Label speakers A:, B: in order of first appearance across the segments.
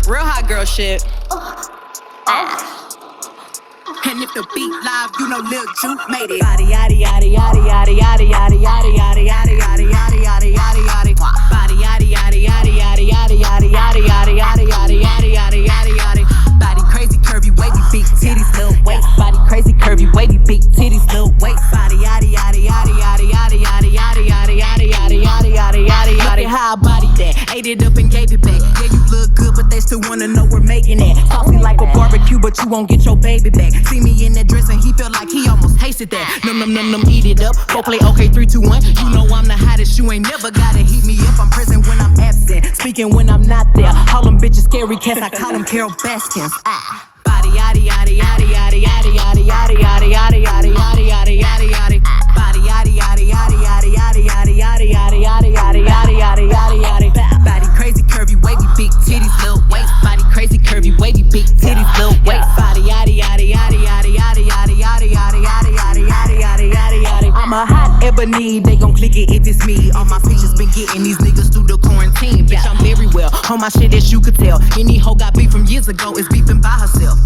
A: Real hot girl shit.
B: And if the beat live, you know Lil Juke made it.
A: Body yaddy yaddy yaddy yaddy yaddy yaddy yaddy yaddy yaddy yaddy yaddy yaddy yaddy yaddy. Body yaddy yaddy yaddy yaddy yaddy yaddy yaddy yaddy yaddy yaddy yaddy yaddy yaddy yaddy.
B: Body crazy, curvy, wavy, big titties, little waist.
A: Body crazy, curvy, wavy, big titties, little waist. Body yaddy yaddy yaddy yaddy yaddy yaddy yaddy yaddy yaddy yaddy yaddy yaddy yaddy yaddy. How I body that, ate it up and gave it back.
B: Yeah, you look good, but they still wanna know we're making it.
A: Saucy like a barbecue, but you won't get your baby back.
B: See me in that dress and he felt like he almost tasted that.
A: Num, eat it up. Go play okay, 3, 2, 1.
B: You know I'm the hottest, you ain't never gotta heat me up. I'm present when I'm absent,
A: Speaking when I'm not there. Call them bitches scary cats, I call them
B: Carol Baskins.
A: body yaddy yaddy yaddy yaddy yaddy yaddy yaddy yaddy yaddy yaddy yaddy yaddy yaddy yaddy.
B: Body yaddy yaddy yaddy yaddy yaddy yaddy yaddy
A: Yaddy yaddy yaddy yaddy yaddy yaddy yaddy yaddy.
B: Body crazy, curvy, wavy, big titties, little waist. Body crazy, curvy, wavy, big titties, little waist.
A: Body yaddy yaddy yaddy yaddy yaddy yaddy yaddy yaddy yaddy yaddy yaddy yaddy yaddy yaddy.
B: I'm a hot ebony, they gon' click it if it's me. All my features been getting these niggas through the quarantine. Bitch, I'm very well on my shit, as you could tell. Any hoe got beef from years ago is beefing by herself.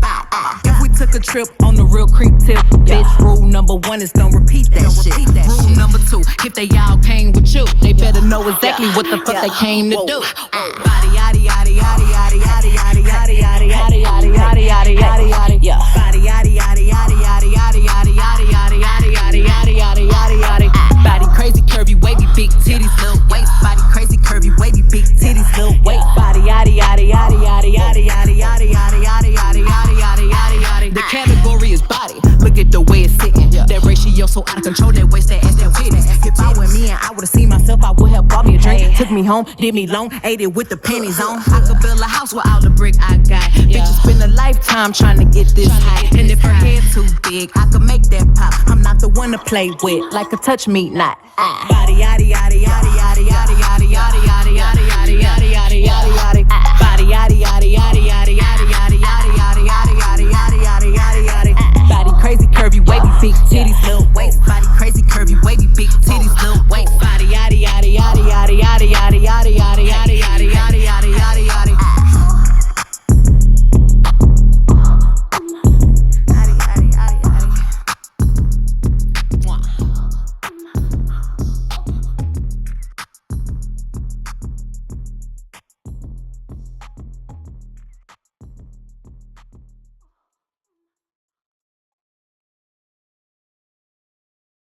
B: If we took a trip on the real creep tip, bitch, rule number 1 is don't repeat that shit. Rule number 2, if they all came with you, they better know exactly what the fuck they came to do. Body yaddy yaddy yaddy yaddy yaddy yaddy yaddy yaddy yaddy yaddy yaddy yaddy yaddy yaddy. Body yaddy yaddy yaddy yaddy yaddy yaddy yaddy yaddy yaddy yaddy yaddy yaddy yaddy yaddy. Body crazy, curvy, wavy, big titties, little waist. Body crazy, curvy, wavy, big titties, little waist.
A: Body yaddy yaddy yaddy yaddy yaddy yaddy yaddy yaddy yaddy yaddy yaddy yaddy yaddy yaddy.
B: The category is body. Look at the way it's sitting. That ratio so out of control. That waist, that ass, that titties. If I were me and I would've seen myself, I would have bought me a drink. Took me home, did me long, ate it with the pennies on. I could build a house with all the brick I got. Bitches spend a lifetime trying to get this high. And if her head too big, I could make that pop. I'm not the one to play with, like a touch me not.
A: Body yaddy yaddy yaddy yaddy yaddy yaddy yaddy yaddy yaddy yaddy yaddy yaddy yaddy yaddy. Body yaddy yaddy yaddy yaddy yaddy yaddy yaddy yaddy yaddy yaddy yaddy yaddy yaddy yaddy.
B: Body crazy, curvy, wavy, big titties, little waist. Body crazy, curvy, wavy, big titties.